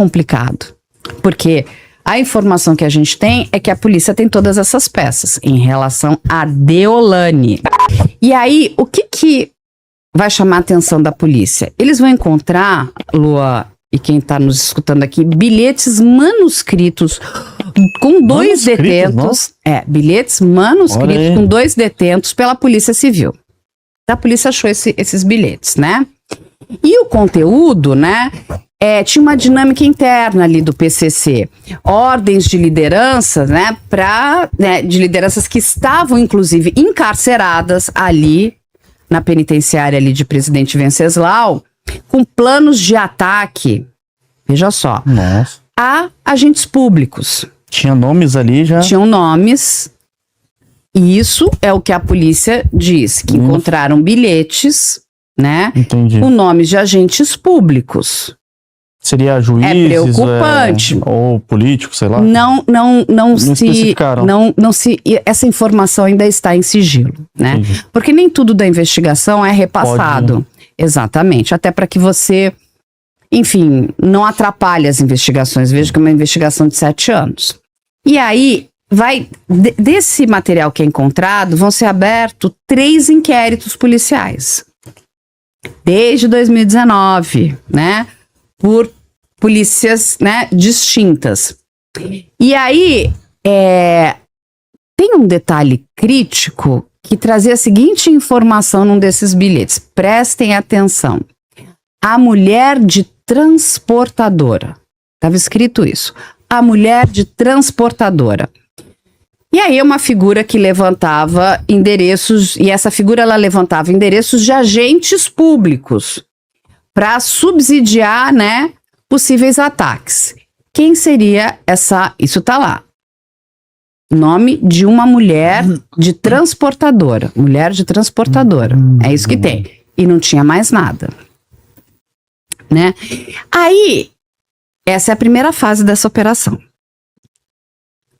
complicado, porque a informação que a gente tem é que a polícia tem todas essas peças em relação a Deolane. E aí, o que vai chamar a atenção da polícia? Eles vão encontrar, Lua e quem está nos escutando aqui, bilhetes manuscritos com dois detentos. Bilhetes manuscritos com 2 detentos pela Polícia Civil. A polícia achou esses bilhetes, né? E o conteúdo, né? Tinha uma dinâmica interna ali do PCC, ordens de liderança, né, de lideranças que estavam, inclusive, encarceradas ali na penitenciária ali de Presidente Venceslau, com planos de ataque, veja só, a agentes públicos. Tinha nomes ali já? Tinham nomes, e isso é o que a polícia diz, que encontraram bilhetes, né, com nomes de agentes públicos. Seria juízes? É preocupante. Ou político, sei lá? Não especificaram. Essa informação ainda está em sigilo, né? Entendi. Porque nem tudo da investigação é repassado. Exatamente. Até para que você, enfim, não atrapalhe as investigações. Veja que é uma investigação de 7 anos. E aí, desse material que é encontrado, vão ser abertos 3 inquéritos policiais. Desde 2019, né? Por polícias, né, distintas. E aí, tem um detalhe crítico que trazia a seguinte informação num desses bilhetes. Prestem atenção. A mulher de transportadora. Estava escrito isso. A mulher de transportadora. E aí é uma figura que levantava endereços, e essa figura ela levantava endereços de agentes públicos para subsidiar, né, possíveis ataques. Quem seria essa? Isso tá lá. Nome de uma mulher de transportadora. Mulher de transportadora. É isso que tem. E não tinha mais nada. Né? Aí, essa é a primeira fase dessa operação.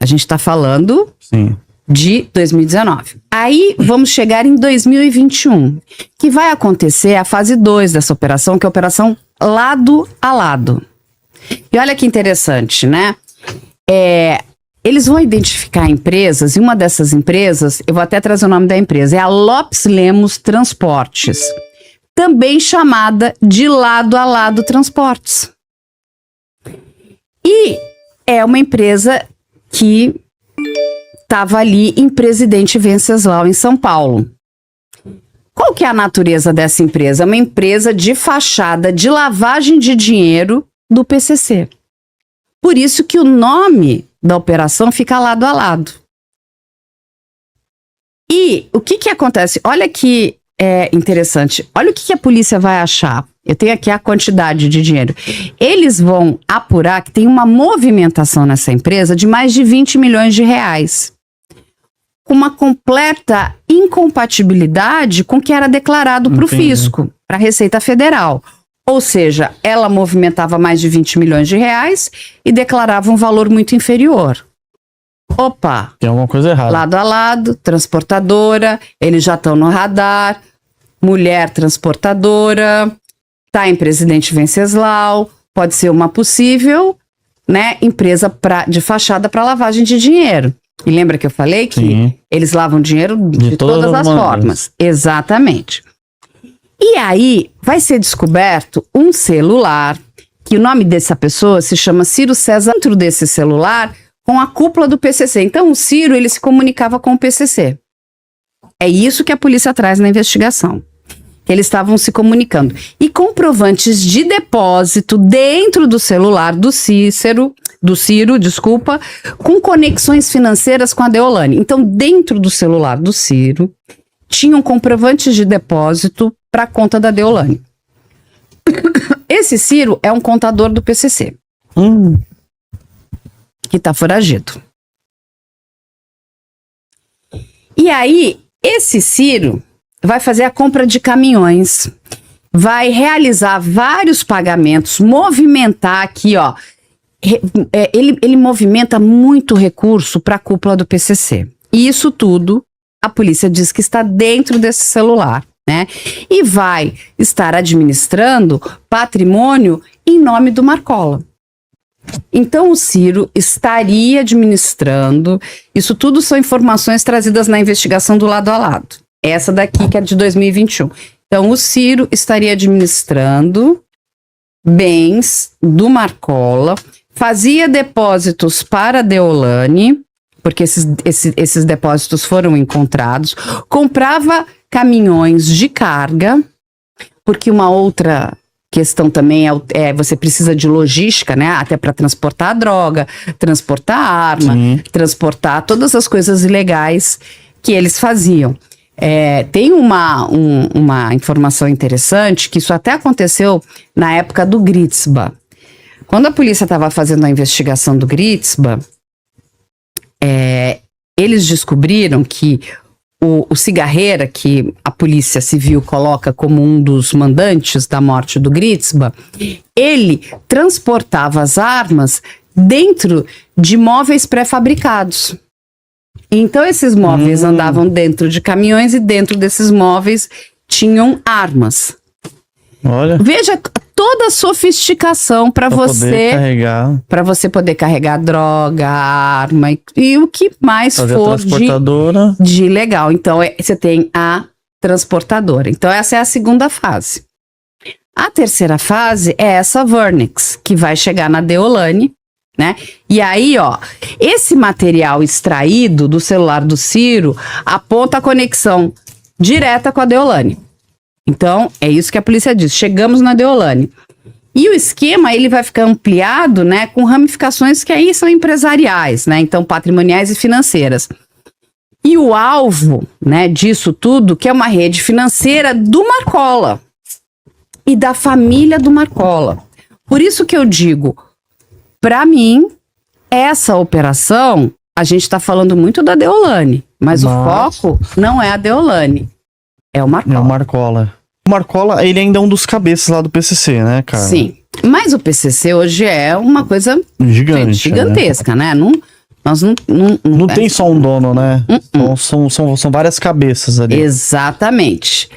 A gente tá falando... Sim. De 2019. Aí vamos chegar em 2021, que vai acontecer a fase 2 dessa operação, que é a operação lado a lado. E olha que interessante, né? Eles vão identificar empresas, e uma dessas empresas, eu vou até trazer o nome da empresa, é a Lopes Lemos Transportes, também chamada de Lado a Lado Transportes. E é uma empresa que estava ali em Presidente Venceslau, em São Paulo. Qual que é a natureza dessa empresa? É uma empresa de fachada de lavagem de dinheiro do PCC. Por isso que o nome da operação fica lado a lado. E o que acontece? Olha que interessante. Olha o que a polícia vai achar. Eu tenho aqui a quantidade de dinheiro. Eles vão apurar que tem uma movimentação nessa empresa de mais de 20 milhões de reais. Com uma completa incompatibilidade com o que era declarado para o fisco, para a Receita Federal. Ou seja, ela movimentava mais de 20 milhões de reais e declarava um valor muito inferior. Opa! Tem alguma coisa errada. Lado a lado, transportadora, eles já estão no radar, mulher transportadora, tá em Presidente Venceslau, pode ser uma possível, né, empresa de fachada para lavagem de dinheiro. E lembra que eu falei que eles lavam dinheiro de todas as formas? Exatamente. E aí vai ser descoberto um celular, que o nome dessa pessoa se chama Ciro César, dentro desse celular, com a cúpula do PCC. Então o Ciro, ele se comunicava com o PCC. É isso que a polícia traz na investigação. Eles estavam se comunicando. E comprovantes de depósito dentro do celular do Ciro, com conexões financeiras com a Deolane. Então, dentro do celular do Ciro, tinham comprovantes de depósito para a conta da Deolane. Esse Ciro é um contador do PCC. Que está foragido. E aí, esse Ciro vai fazer a compra de caminhões, vai realizar vários pagamentos, movimentar aqui, ó. Ele movimenta muito recurso para a cúpula do PCC. E isso tudo, a polícia diz que está dentro desse celular, né? E vai estar administrando patrimônio em nome do Marcola. Então o Ciro estaria administrando, isso tudo são informações trazidas na investigação do Lado a Lado. Essa daqui que é de 2021. Então o Ciro estaria administrando bens do Marcola, fazia depósitos para a Deolane, porque esses depósitos foram encontrados, comprava caminhões de carga, porque uma outra questão também é você precisa de logística, né? Até para transportar a droga, transportar a arma, transportar todas as coisas ilegais que eles faziam. Tem uma informação interessante, que isso até aconteceu na época do Gritzba. Quando a polícia estava fazendo a investigação do Gritzba, eles descobriram que o Cigarreira, que a Polícia Civil coloca como um dos mandantes da morte do Gritzba, ele transportava as armas dentro de móveis pré-fabricados. Então esses móveis andavam dentro de caminhões e dentro desses móveis tinham armas. Olha. Veja toda a sofisticação para você poder carregar droga, arma e o que mais fazer for de legal. Então você tem a transportadora. Então essa é a segunda fase. A terceira fase é essa Vernix, que vai chegar na Deolane, né? E aí, ó, esse material extraído do celular do Ciro aponta a conexão direta com a Deolane. Então, é isso que a polícia diz. Chegamos na Deolane. E o esquema, ele vai ficar ampliado, né, com ramificações que aí são empresariais, né? Então, patrimoniais e financeiras. E o alvo, né, disso tudo, que é uma rede financeira do Marcola e da família do Marcola. Por isso que eu digo, para mim, essa operação, a gente está falando muito da Deolane, mas o foco não é a Deolane, é o Marcola. É o Marcola. O Marcola, ele ainda é um dos cabeças lá do PCC, né, cara? Sim, mas o PCC hoje é uma coisa gigantesca, né? Não tem só um dono, né? São várias cabeças ali. Exatamente.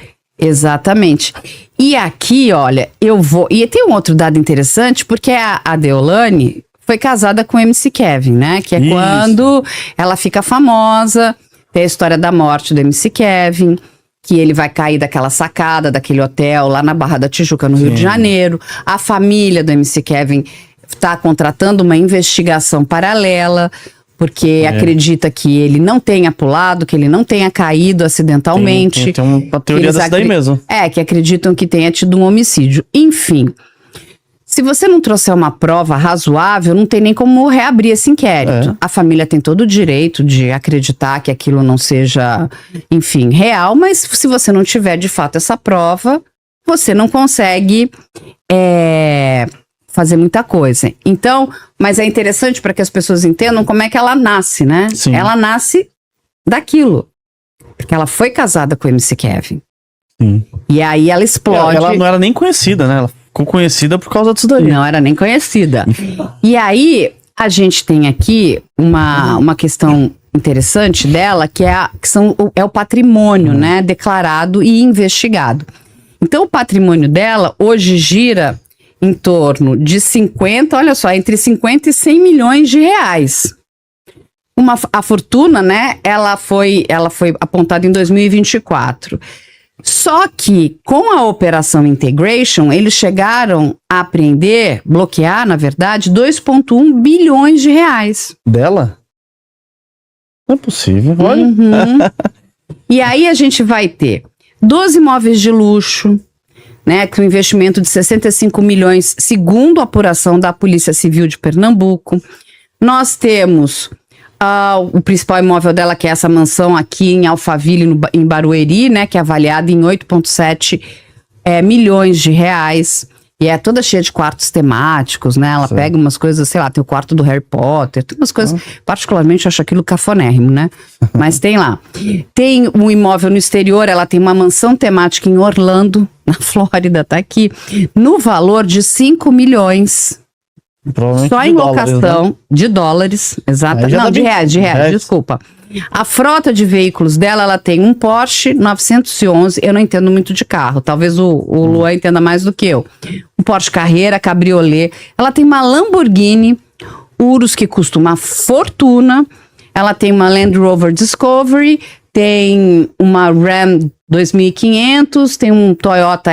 E aqui, olha, eu vou... E tem um outro dado interessante, porque a Deolane foi casada com o MC Kevin, né? Que é quando ela fica famosa, tem a história da morte do MC Kevin, que ele vai cair daquela sacada, daquele hotel lá na Barra da Tijuca, no Rio de Janeiro. A família do MC Kevin está contratando uma investigação paralela, porque acredita que ele não tenha pulado, que ele não tenha caído acidentalmente. Tem uma teoria dessa daí mesmo. Que acreditam que tenha tido um homicídio. Enfim, se você não trouxer uma prova razoável, não tem nem como reabrir esse inquérito. A família tem todo o direito de acreditar que aquilo não seja, enfim, real, mas se você não tiver de fato essa prova, você não consegue fazer muita coisa. Então, mas é interessante para que as pessoas entendam como é que ela nasce, né? Sim. Ela nasce daquilo. Porque ela foi casada com o MC Kevin. Sim. E aí ela explode. Ela não era nem conhecida, né? Ela ficou conhecida por causa disso daí. Não era nem conhecida. E aí a gente tem aqui uma questão interessante dela, que é o patrimônio, né? Declarado e investigado. Então o patrimônio dela hoje gira em torno de 50, olha só, entre 50 e 100 milhões de reais. A fortuna, né, ela foi apontada em 2024. Só que, com a Operação Integration, eles chegaram a apreender, bloquear, na verdade, 2,1 bilhões de reais. Dela? Não é possível, olha. E aí a gente vai ter 12 imóveis de luxo, né, com investimento de 65 milhões, segundo a apuração da Polícia Civil de Pernambuco. Nós temos o principal imóvel dela, que é essa mansão aqui em Alphaville, em Barueri, né, que é avaliada em 8,7 milhões de reais. E é toda cheia de quartos temáticos, né? Ela pega umas coisas, sei lá, tem o quarto do Harry Potter, tem umas coisas, particularmente eu acho aquilo cafonérrimo, né? Mas tem lá. Tem um imóvel no exterior, ela tem uma mansão temática em Orlando, na Flórida, tá aqui, no valor de 5 milhões. Só em locação de dólares, exato. Não, de reais, desculpa. A frota de veículos dela, ela tem um Porsche 911, eu não entendo muito de carro, talvez o Luan entenda mais do que eu. Um Porsche Carrera, cabriolé. Ela tem uma Lamborghini, Urus, que custa uma fortuna. Ela tem uma Land Rover Discovery, tem uma Ram 2500, tem um Toyota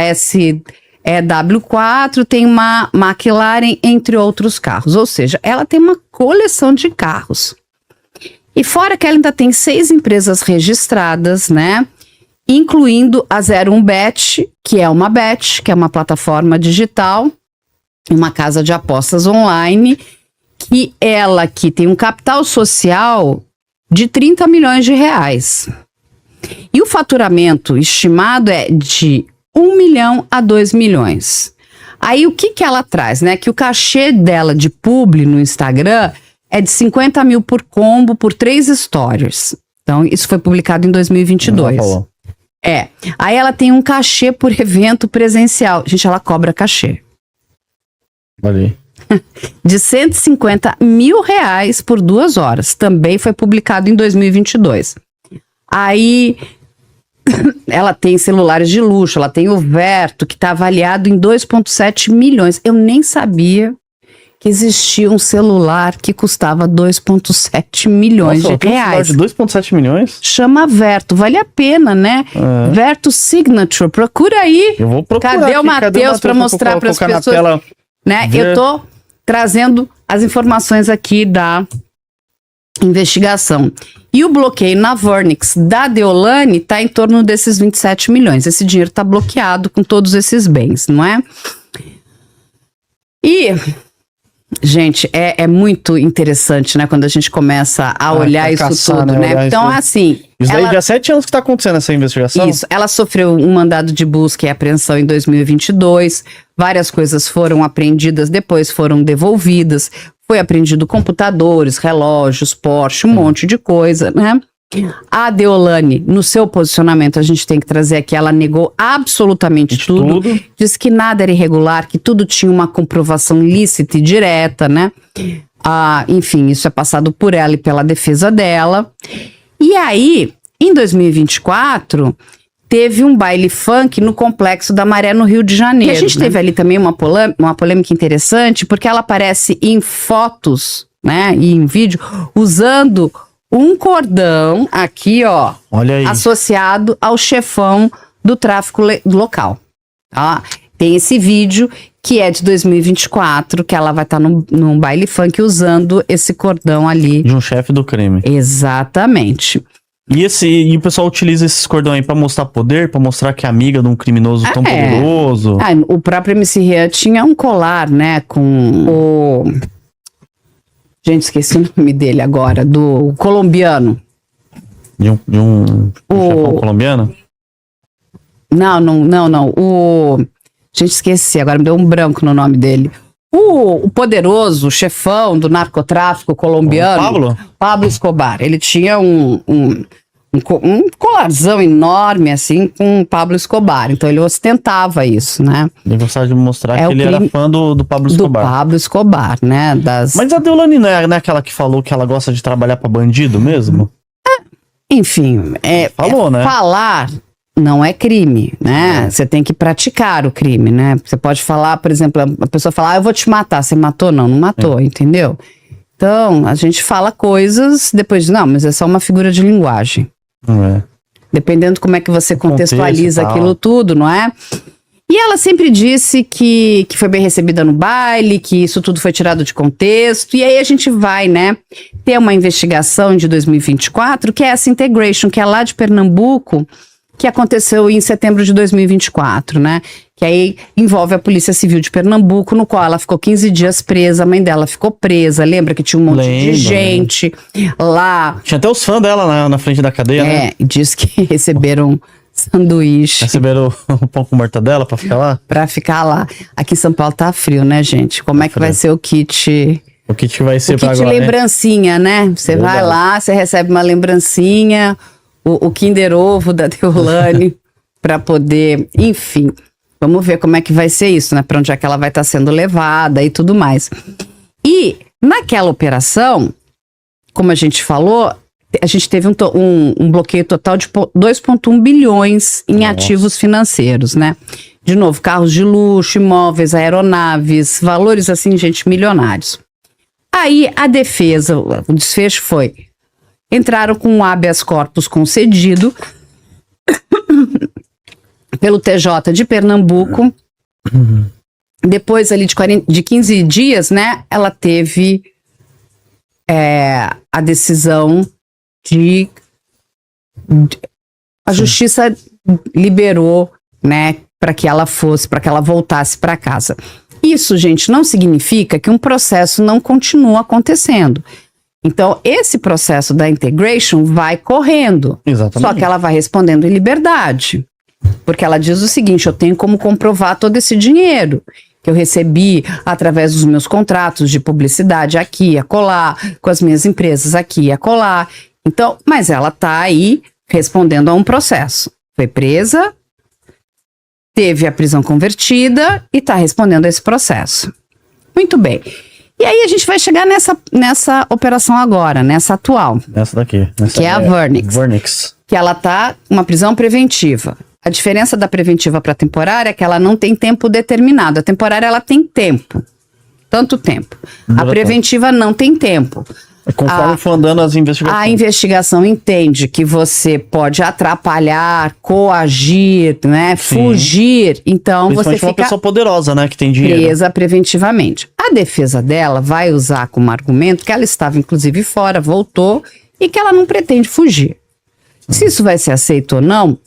SW4, tem uma McLaren, entre outros carros. Ou seja, ela tem uma coleção de carros. E fora que ela ainda tem 6 empresas registradas, né? Incluindo a 01Bet, que é uma bet, que é uma plataforma digital, uma casa de apostas online, que ela aqui tem um capital social de 30 milhões de reais. E o faturamento estimado é de 1 milhão a 2 milhões. Aí o que ela traz, né? Que o cachê dela de publi no Instagram é de 50 mil por combo por 3 stories. Então isso foi publicado em 2022. Aí ela tem um cachê por evento presencial. Gente, ela cobra cachê. Ali. De 150 mil reais por 2 horas. Também foi publicado em 2022. Aí ela tem celulares de luxo, ela tem o Verto, que está avaliado em 2,7 milhões. Eu nem sabia que existia um celular que custava 2,7 milhões de reais. Um celular de 2,7 milhões? Chama Verto, vale a pena, né? Verto Signature, procura aí. Eu vou procurar. Cadê o Matheus para mostrar para as pessoas? Né? Eu tô trazendo as informações aqui da investigação. E o bloqueio na Vernix da Deolane está em torno desses 27 milhões. Esse dinheiro está bloqueado com todos esses bens, não é? E, gente, é muito interessante, né? Quando a gente começa a olhar isso caçar, tudo, né? Então, assim... Isso daí já há 7 anos que está acontecendo essa investigação? Isso, ela sofreu um mandado de busca e apreensão em 2022, várias coisas foram apreendidas, depois foram devolvidas, foi apreendido computadores, relógios, Porsche, um monte de coisa, né? A Deolane, no seu posicionamento, a gente tem que trazer aqui, ela negou absolutamente tudo, disse que nada era irregular, que tudo tinha uma comprovação lícita e direta, né? Enfim, isso é passado por ela e pela defesa dela. E aí, em 2024, teve um baile funk no Complexo da Maré, no Rio de Janeiro. E a gente teve ali também uma polêmica interessante, porque ela aparece em fotos, né, e em vídeo, usando um cordão aqui, ó, olha aí, associado ao chefão do tráfico local. Tá? Tem esse vídeo que é de 2024, que ela vai estar num baile funk usando esse cordão ali. De um chefe do crime. Exatamente. E o pessoal utiliza esses cordões aí pra mostrar poder, pra mostrar que é amiga de um criminoso tão poderoso. O próprio MC Rian tinha um colar, né, com o... Gente, esqueci o nome dele agora, do colombiano. De um chefão colombiano? Não. Gente, esqueci, agora me deu um branco no nome dele. O poderoso chefão do narcotráfico colombiano, Pablo Escobar, ele tinha um colarzão enorme, assim, com Pablo Escobar. Então ele ostentava isso, né? Ele gostava de mostrar que ele era fã do Pablo Escobar. Do Pablo Escobar, né? Mas a Deolane não é aquela que falou que ela gosta de trabalhar pra bandido mesmo? Enfim, falou, né? Falar não é crime, né? Você tem que praticar o crime, né? Você pode falar, por exemplo, a pessoa fala, eu vou te matar. Você matou? Não matou, entendeu? Então, a gente fala coisas, depois não, mas é só uma figura de linguagem. Dependendo de como é que você contextualiza aquilo tudo, não é? E ela sempre disse que foi bem recebida no baile, que isso tudo foi tirado de contexto. E aí a gente vai, né, ter uma investigação de 2024, que é essa Integration, que é lá de Pernambuco, que aconteceu em setembro de 2024, né? Que aí envolve a Polícia Civil de Pernambuco, no qual ela ficou 15 dias presa, a mãe dela ficou presa, lembra que tinha um monte de gente lá. Tinha até os fãs dela na frente da cadeia, né? Diz que receberam sanduíche. Receberam o pão com mortadela pra ficar lá? Pra ficar lá. Aqui em São Paulo tá frio, né, gente? Como é que vai ser o kit? O kit vai ser pra agora, lembrancinha, né? Você vai lá, você recebe uma lembrancinha, o Kinder Ovo da Deolane, pra poder, enfim, vamos ver como é que vai ser isso, né? Pra onde é que ela vai estar sendo levada e tudo mais. E naquela operação, como a gente falou, a gente teve um bloqueio total de 2,1 bilhões em ativos financeiros, né? De novo, carros de luxo, imóveis, aeronaves, valores assim, gente, milionários. Aí a defesa, o desfecho foi, entraram com um habeas corpus concedido pelo TJ de Pernambuco. Depois ali de 15 dias, né, ela teve a decisão a justiça liberou, né, para que ela voltasse para casa. Isso, gente, não significa que um processo não continua acontecendo. Então, esse processo da integration vai correndo. Exatamente. Só que ela vai respondendo em liberdade. Porque ela diz o seguinte, eu tenho como comprovar todo esse dinheiro que eu recebi através dos meus contratos de publicidade aqui, acolá, com as minhas empresas aqui, acolá. Então, mas ela está aí respondendo a um processo. Foi presa, teve a prisão convertida e está respondendo a esse processo. Muito bem. E aí a gente vai chegar nessa operação agora, nessa atual. Essa daqui. Que é a Vernix. Vernix. Que ela tá uma prisão preventiva. A diferença da preventiva para a temporária é que ela não tem tempo determinado. A temporária ela tem tempo. Tanto tempo. A preventiva não tem tempo. Conforme for andando as investigações. A investigação entende que você pode atrapalhar, coagir, né, fugir. Então você fica uma pessoa poderosa, né, que tem dinheiro. Presa preventivamente. A defesa dela vai usar como argumento que ela estava inclusive fora, voltou e que ela não pretende fugir. Se isso vai ser aceito ou não,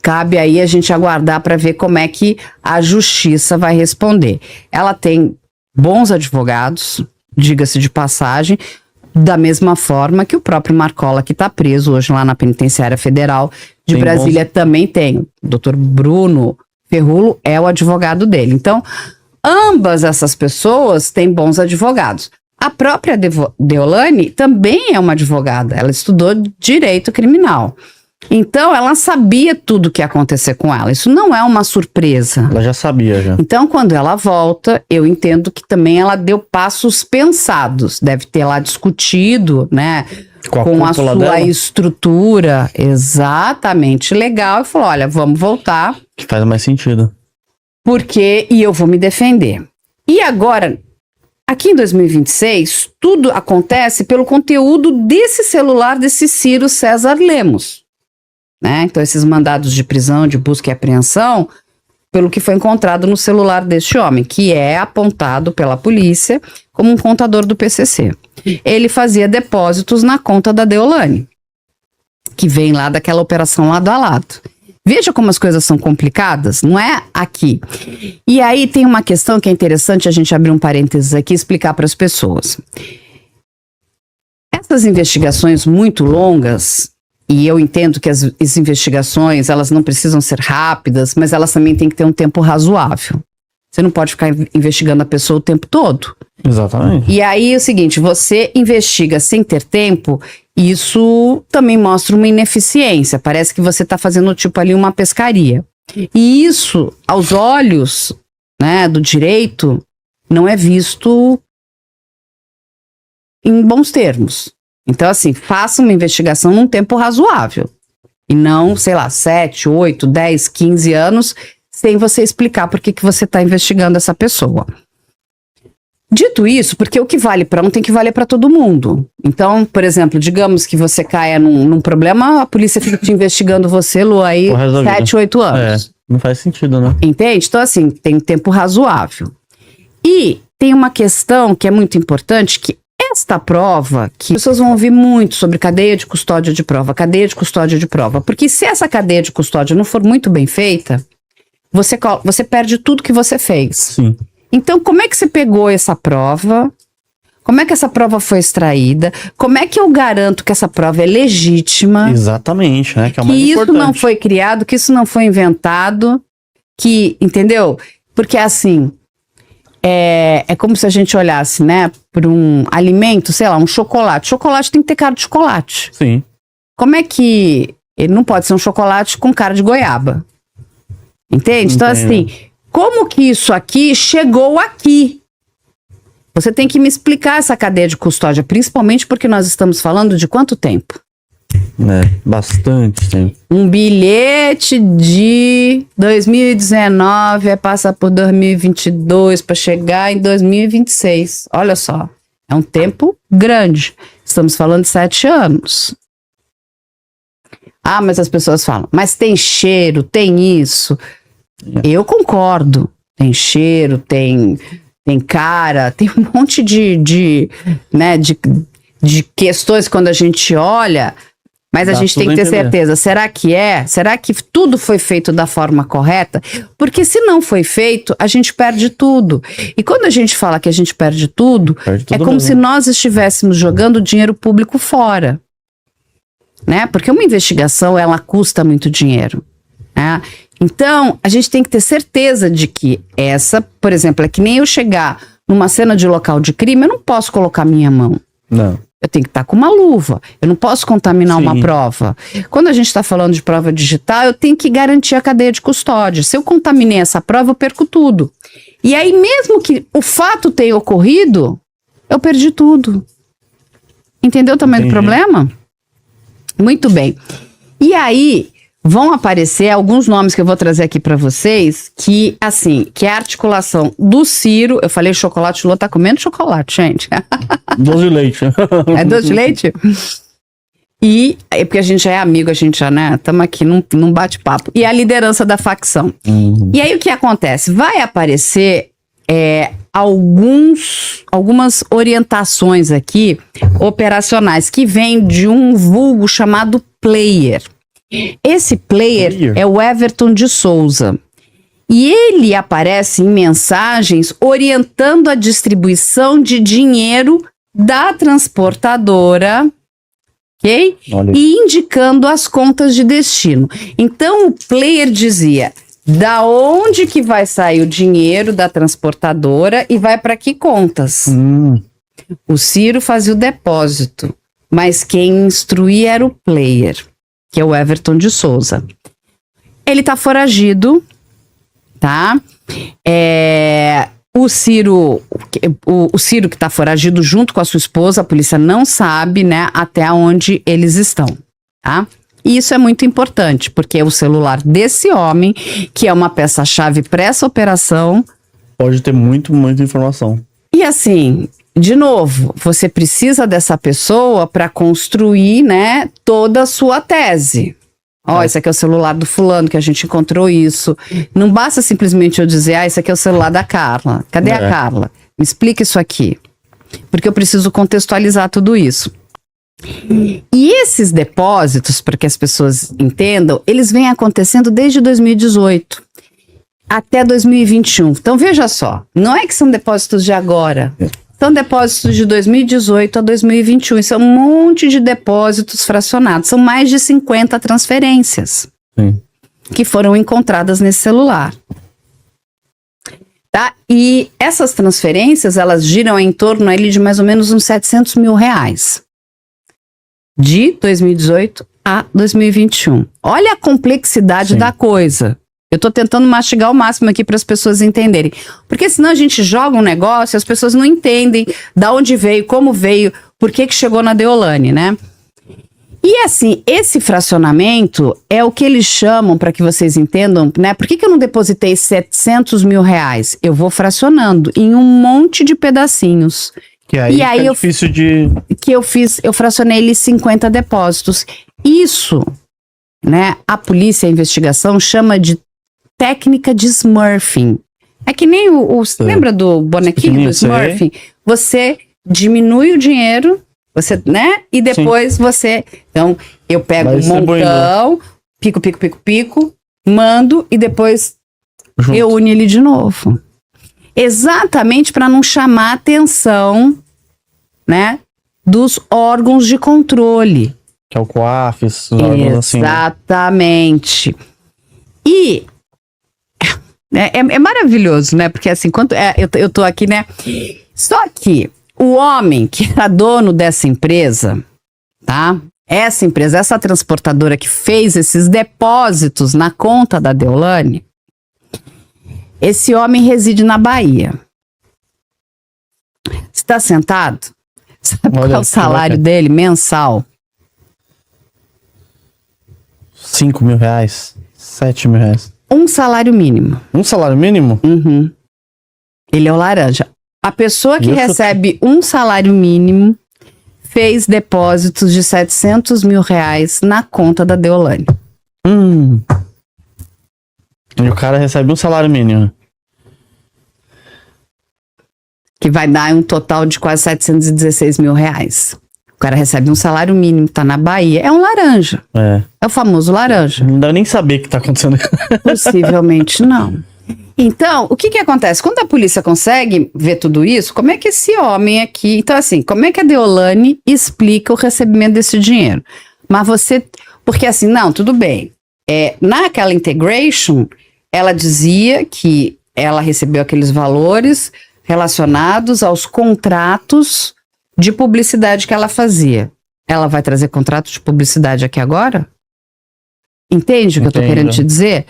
cabe aí a gente aguardar para ver como é que a justiça vai responder. Ela tem bons advogados, diga-se de passagem, da mesma forma que o próprio Marcola, que está preso hoje lá na Penitenciária Federal de Brasília, também tem. O doutor Bruno Ferrulo é o advogado dele. Então, ambas essas pessoas têm bons advogados. A própria Deolane também é uma advogada, ela estudou direito criminal. Então, ela sabia tudo o que ia acontecer com ela. Isso não é uma surpresa. Ela já sabia, já. Então, quando ela volta, eu entendo que também ela deu passos pensados. Deve ter lá discutido, né, com a sua dela estrutura exatamente legal. E falou, olha, vamos voltar. Que faz mais sentido. E eu vou me defender. E agora, aqui em 2026, tudo acontece pelo conteúdo desse celular desse Ciro César Lemos. Né? Então, esses mandados de prisão, de busca e apreensão, pelo que foi encontrado no celular deste homem, que é apontado pela polícia como um contador do PCC. Ele fazia depósitos na conta da Deolane, que vem lá daquela operação lado a lado. Veja como as coisas são complicadas, não é aqui. E aí tem uma questão que é interessante a gente abrir um parênteses aqui e explicar para as pessoas. Essas investigações muito longas, e eu entendo que as investigações, elas não precisam ser rápidas, mas elas também têm que ter um tempo razoável. Você não pode ficar investigando a pessoa o tempo todo. Exatamente. E aí é o seguinte, você investiga sem ter tempo, isso também mostra uma ineficiência. Parece que você está fazendo tipo ali uma pescaria. E isso, aos olhos, né, do direito, não é visto em bons termos. Então, assim, faça uma investigação num tempo razoável. E não, sei lá, 7, 8, 10, 15 anos, sem você explicar por que você está investigando essa pessoa. Dito isso, porque o que vale para um tem que valer para todo mundo. Então, por exemplo, digamos que você caia num problema, a polícia fica te investigando você, Lu, aí 7, 8 anos. Não faz sentido, né? Entende? Então, assim, tem um tempo razoável. E tem uma questão que é muito importante, que esta prova, que as pessoas vão ouvir muito sobre cadeia de custódia de prova, porque se essa cadeia de custódia não for muito bem feita, você perde tudo que você fez. Sim. Então, como é que você pegou essa prova? Como é que essa prova foi extraída? Como é que eu garanto que essa prova é legítima? Exatamente, né? Que é o mais importante. importante. Isso não foi criado, que isso não foi inventado, entendeu? Porque assim, é como se a gente olhasse, né, para um alimento, sei lá, um chocolate. Chocolate tem que ter cara de chocolate. Sim. Como é que ele não pode ser um chocolate com cara de goiaba? Entende? Então, assim, como que isso aqui chegou aqui? Você tem que me explicar essa cadeia de custódia, principalmente porque nós estamos falando de quanto tempo? Bastante tempo. Um bilhete de 2019 passa por 2022 para chegar em 2026. Olha só, é um tempo grande. Estamos falando de 7 anos. Ah, mas as pessoas falam, mas tem cheiro, tem isso. Eu concordo. Tem cheiro, tem cara, tem um monte de questões quando a gente olha, mas a gente tem que ter certeza. Será que é? Será que tudo foi feito da forma correta? Porque se não foi feito, a gente perde tudo. E quando a gente fala que a gente perde tudo é como se nós estivéssemos jogando dinheiro público fora. Né? Porque uma investigação, ela custa muito dinheiro. Né? Então, a gente tem que ter certeza de que essa, por exemplo, é que nem eu chegar numa cena de local de crime, eu não posso colocar minha mão. Não. Eu tenho que estar com uma luva. Eu não posso contaminar uma prova. Quando a gente está falando de prova digital, eu tenho que garantir a cadeia de custódia. Se eu contaminei essa prova, eu perco tudo. E aí, mesmo que o fato tenha ocorrido, eu perdi tudo. Entendeu o tamanho do problema? Muito bem. E aí, vão aparecer alguns nomes que eu vou trazer aqui para vocês, que, assim, que é a articulação do Ciro. Eu falei chocolate, o Lô tá comendo chocolate, gente. Doce de leite. É doce de leite? E, porque a gente já é amigo, a gente já, né, estamos aqui num bate-papo. E a liderança da facção. E aí, o que acontece? Vai aparecer algumas orientações aqui, operacionais, que vêm de um vulgo chamado player. Esse player é o Everton de Souza. E ele aparece em mensagens orientando a distribuição de dinheiro da transportadora, ok? E indicando as contas de destino. Então, o player dizia da onde que vai sair o dinheiro da transportadora e vai para que contas. O Ciro fazia o depósito, mas quem instruía era o player, que é o Everton de Souza. Ele tá foragido, tá? O Ciro que tá foragido junto com a sua esposa, a polícia não sabe, né, até onde eles estão, tá? E isso é muito importante, porque o celular desse homem, que é uma peça-chave para essa operação, pode ter muita informação. E assim, de novo, você precisa dessa pessoa para construir, né, toda a sua tese. Ó, esse aqui é o celular do fulano, que a gente encontrou isso. Não basta simplesmente eu dizer, esse aqui é o celular da Carla. Cadê a Carla? Me explica isso aqui. Porque eu preciso contextualizar tudo isso. E esses depósitos, para que as pessoas entendam, eles vêm acontecendo desde 2018 até 2021. Então veja só, não é que são depósitos de agora, são depósitos de 2018 a 2021. Isso é um monte de depósitos fracionados, são mais de 50 transferências que foram encontradas nesse celular. Tá? E essas transferências, elas giram em torno ali de mais ou menos uns 700 mil reais. De 2018 a 2021. Olha a complexidade da coisa. Eu tô tentando mastigar o máximo aqui para as pessoas entenderem. Porque senão a gente joga um negócio e as pessoas não entendem de onde veio, como veio, por que chegou na Deolane, né? E assim, esse fracionamento é o que eles chamam, para que vocês entendam, né? Por que eu não depositei 700 mil reais? Eu vou fracionando em um monte de pedacinhos. Que aí, é difícil de... Que eu fracionei ele 50 depósitos. Isso, né, a polícia, a investigação, chama de técnica de smurfing. É que nem lembra do bonequinho do smurfing? Você diminui o dinheiro, você, né, e depois você... Então, eu pego um montão, pico, mando e depois reúne ele de novo. Exatamente para não chamar a atenção, né, dos órgãos de controle. Que é o COAF, esses órgãos assim. Exatamente. E é maravilhoso, né? Porque assim, eu tô aqui, né? Só que o homem que era dono dessa empresa, tá? Essa empresa, essa transportadora que fez esses depósitos na conta da Deolane, esse homem reside na Bahia. Está sentado? Sabe qual é o salário dele mensal? 5 mil reais? 7 mil reais? Um salário mínimo. Um salário mínimo? Uhum. Ele é o laranja. A pessoa que recebe um salário mínimo fez depósitos de 700 mil reais na conta da Deolane. E o cara recebe um salário mínimo. Que vai dar um total de quase 716 mil reais. O cara recebe um salário mínimo, tá na Bahia. É um laranja. É o famoso laranja. Não dá nem saber o que tá acontecendo. Possivelmente não. Então, o que que acontece? Quando a polícia consegue ver tudo isso, como é que esse homem aqui... Então, assim, como é que a Deolane explica o recebimento desse dinheiro? Mas você... Porque assim, não, tudo bem. Naquela integration, ela dizia que ela recebeu aqueles valores relacionados aos contratos de publicidade que ela fazia. Ela vai trazer contrato de publicidade aqui agora? Entende o que eu tô querendo te dizer?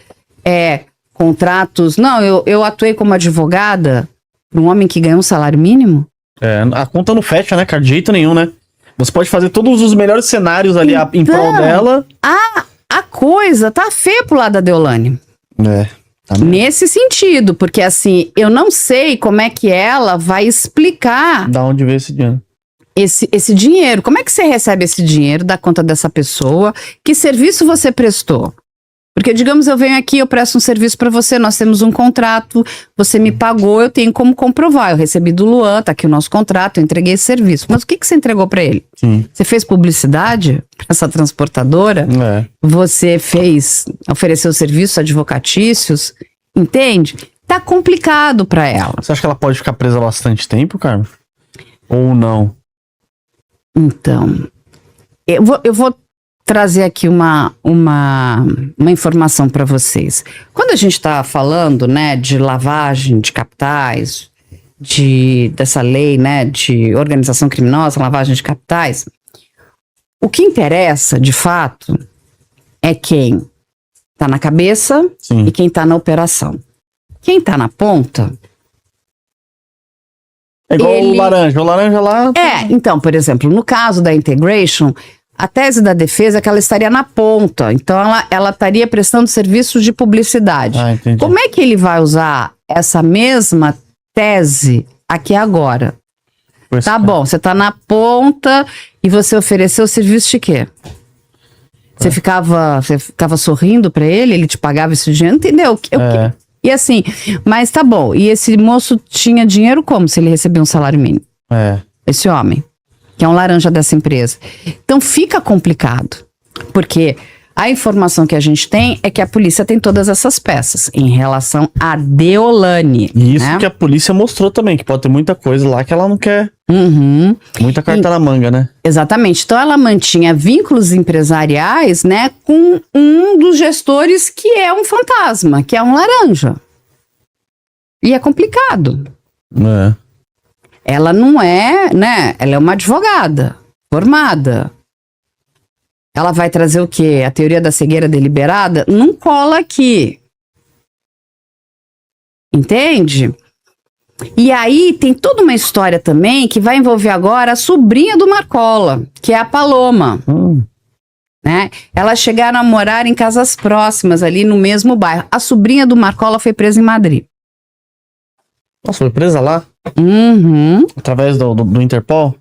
Contratos... Não, eu atuei como advogada para um homem que ganhou um salário mínimo? A conta não fecha, né, cara? De jeito nenhum, né? Você pode fazer todos os melhores cenários ali em prol dela. A coisa tá feia pro lado da Deolane. Tá nesse sentido, porque assim, eu não sei como é que ela vai explicar... Da onde veio esse dinheiro? Esse dinheiro. Como é que você recebe esse dinheiro da conta dessa pessoa? Que serviço você prestou? Porque, digamos, eu venho aqui, eu presto um serviço para você, nós temos um contrato, você me pagou, eu tenho como comprovar. Eu recebi do Luan, tá aqui o nosso contrato, eu entreguei esse serviço. Mas o que você entregou para ele? Sim. Você fez publicidade para essa transportadora? Você ofereceu serviços advocatícios? Entende? Tá complicado para ela. Você acha que ela pode ficar presa bastante tempo, Carmen? Ou não? Então, eu vou trazer aqui uma informação para vocês. Quando a gente está falando, né, de lavagem de capitais, dessa lei, né, de organização criminosa, lavagem de capitais, o que interessa, de fato, é quem está na cabeça e quem está na operação. Quem está na ponta... É igual o laranja lá... Então, por exemplo, no caso da integration... A tese da defesa é que ela estaria na ponta, então ela estaria prestando serviços de publicidade. Entendi. Como é que ele vai usar essa mesma tese aqui agora? Tá bom, você tá na ponta e você ofereceu serviço de quê? Você ficava sorrindo pra ele te pagava esse dinheiro, entendeu? E assim, mas tá bom, e esse moço tinha dinheiro como se ele recebia um salário mínimo? Esse homem. Que é um laranja dessa empresa. Então fica complicado, porque a informação que a gente tem é que a polícia tem todas essas peças em relação a Deolane. E isso, né? Que a polícia mostrou também, que pode ter muita coisa lá que ela não quer. Muita carta na manga, né? Exatamente. Então ela mantinha vínculos empresariais, né, com um dos gestores que é um fantasma, que é um laranja. E é complicado. Ela não é, né? Ela é uma advogada formada. Ela vai trazer o quê? A teoria da cegueira deliberada? Não cola aqui. Entende? E aí tem toda uma história também que vai envolver agora a sobrinha do Marcola, que é a Paloma. Né? Elas chegaram a morar em casas próximas ali no mesmo bairro. A sobrinha do Marcola foi presa em Madrid. Nossa, foi presa lá? Através do Interpol?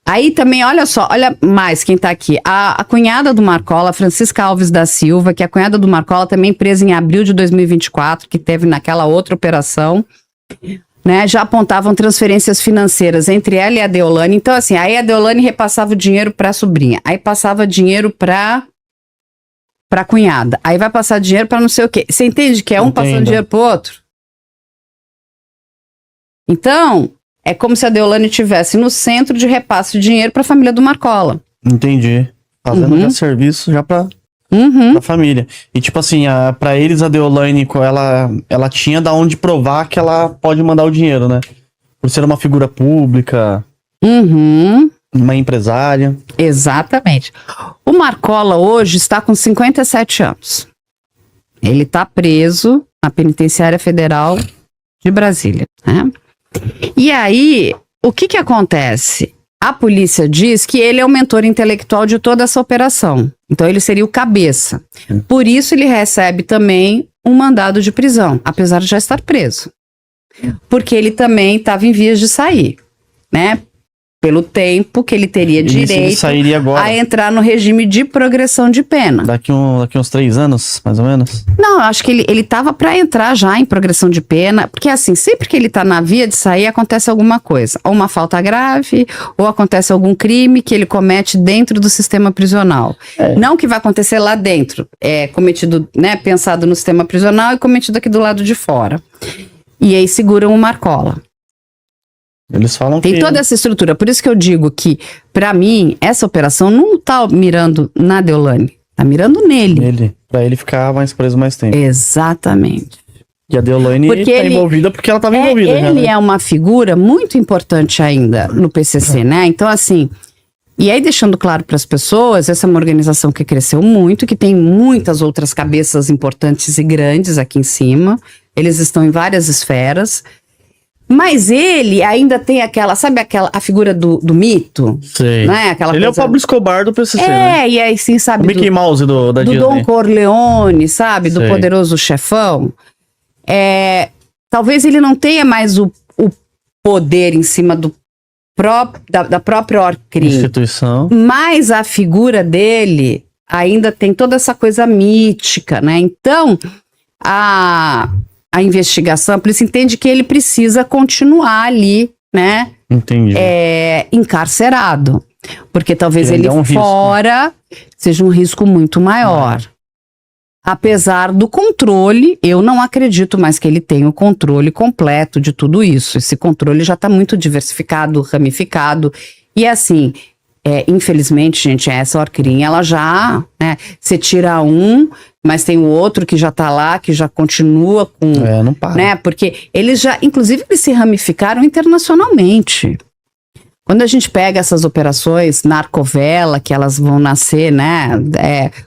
Aí também, olha só, olha mais quem tá aqui. A cunhada do Marcola, Francisca Alves da Silva, que é a cunhada do Marcola, também presa em abril de 2024, que teve naquela outra operação, né? Já apontavam transferências financeiras entre ela e a Deolane. Então, assim, aí a Deolane repassava o dinheiro pra sobrinha, aí passava dinheiro pra cunhada, aí vai passar dinheiro pra não sei o quê. Você entende que é um passando dinheiro pro outro? Então, é como se a Deolane estivesse no centro de repasse de dinheiro para a família do Marcola. Entendi. Fazendo já serviço já pra família. E tipo assim, pra eles a Deolane, ela tinha da onde provar que ela pode mandar o dinheiro, né? Por ser uma figura pública, uma empresária. Exatamente. O Marcola hoje está com 57 anos. Ele está preso na Penitenciária Federal de Brasília, né? E aí, o que acontece? A polícia diz que ele é o mentor intelectual de toda essa operação. Então ele seria o cabeça. Por isso ele recebe também um mandado de prisão, apesar de já estar preso. Porque ele também estava em vias de sair, né? Pelo tempo que ele teria direito a entrar no regime de progressão de pena. Daqui uns 3 anos, mais ou menos? Não, eu acho que ele tava para entrar já em progressão de pena, porque assim, sempre que ele tá na via de sair, acontece alguma coisa. Ou uma falta grave, ou acontece algum crime que ele comete dentro do sistema prisional. Não que vai acontecer lá dentro, cometido, né, pensado no sistema prisional e cometido aqui do lado de fora. E aí seguram o Marcola. Eles falam Tem toda essa estrutura. Por isso que eu digo que, pra mim, essa operação não tá mirando na Deolane. Tá mirando nele. Pra ele ficar mais preso mais tempo. Exatamente. E a Deolane tá envolvida porque ela tava envolvida. Ele é uma figura muito importante ainda no PCC, né? Então, assim... E aí, deixando claro para as pessoas, essa é uma organização que cresceu muito, que tem muitas outras cabeças importantes e grandes aqui em cima. Eles estão em várias esferas... Mas ele ainda tem aquela, sabe a figura do mito? Sei. Né? Aquela ele coisa... é o Pablo Escobar do PCC, né? E aí sim, sabe? O Mickey Mouse da Disney. Do Don Corleone, sabe? Do poderoso chefão. Talvez ele não tenha mais o poder em cima da própria Orcrim. Instituição. Mas a figura dele ainda tem toda essa coisa mítica, né? Então, a investigação, a polícia entende que ele precisa continuar ali, né? Entendi. Encarcerado. Porque talvez ele fora seja um risco muito maior. Apesar do controle, eu não acredito mais que ele tenha o controle completo de tudo isso. Esse controle já está muito diversificado, ramificado. E assim, infelizmente, gente, essa Orcrim, ela já, né? Você tira um... Mas tem o outro que já tá lá, que já continua com... não para. Né? Porque eles já, inclusive, eles se ramificaram internacionalmente. Quando a gente pega essas operações narcovela, que elas vão nascer, né?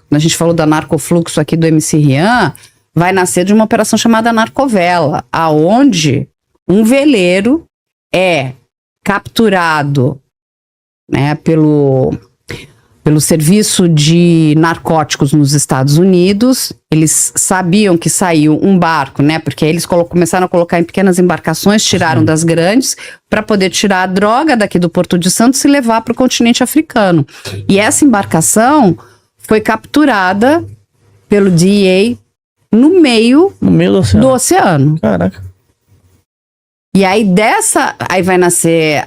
Quando a gente falou da narcofluxo aqui do MC Rian, vai nascer de uma operação chamada narcovela, aonde um veleiro é capturado, né, pelo serviço de narcóticos nos Estados Unidos. Eles sabiam que saiu um barco, né? Porque aí eles começaram a colocar em pequenas embarcações, tiraram das grandes, para poder tirar a droga daqui do Porto de Santos e levar para o continente africano. E essa embarcação foi capturada pelo DEA no meio do oceano. Caraca. E aí aí vai nasce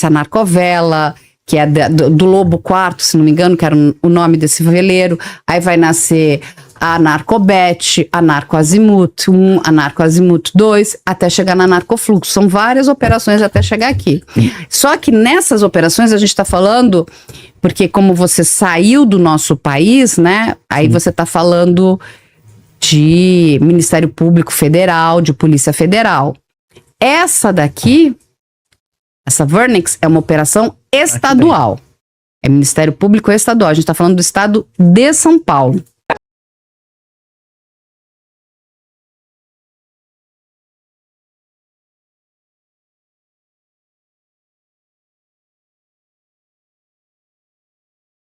a narcovela, que é do Lobo Quarto, se não me engano, que era o nome desse veleiro. Aí vai nascer a Narcobet, a Narcoazimuth 1, a Narcoazimuth 2, até chegar na Narcofluxo. São várias operações até chegar aqui. Só que nessas operações a gente está falando, porque como você saiu do nosso país, né? Aí você está falando de Ministério Público Federal, de Polícia Federal. Essa daqui, essa Vernix, é uma operação estadual. É Ministério Público Estadual. A gente está falando do estado de São Paulo.